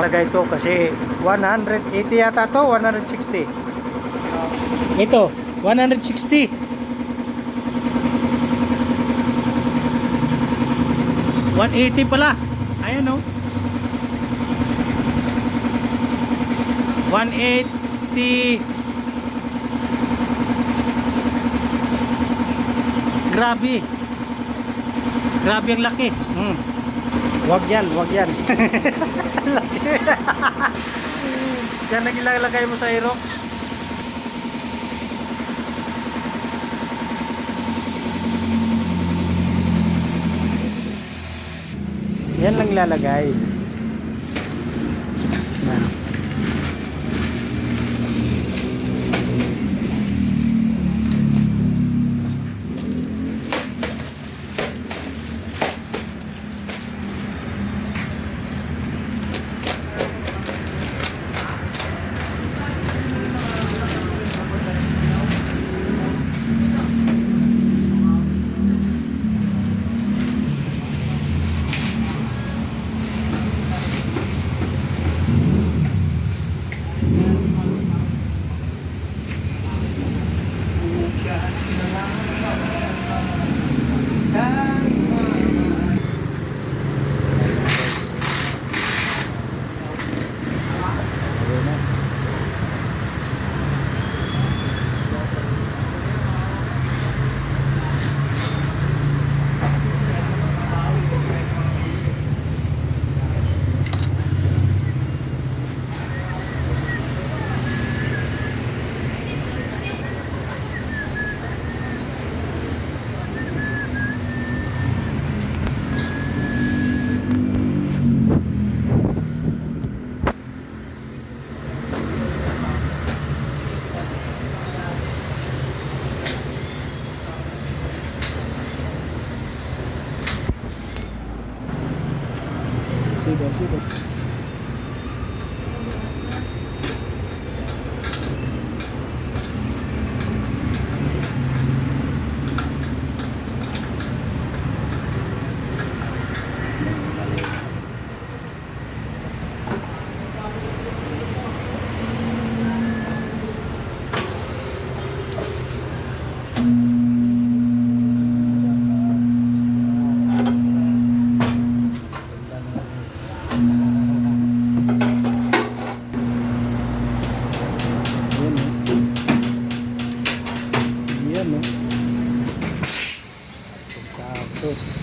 Lagay ito kasi 180 yata to, 160. Ito, 160. 180 pala. Ayan o. 180. Grabe. Grabe ang laki. Wag yan, wag yan. Laki. Yan ang ilalagay mo sa Aerox. Yan lang ilalagay. Sige. Yan, no? Sakto.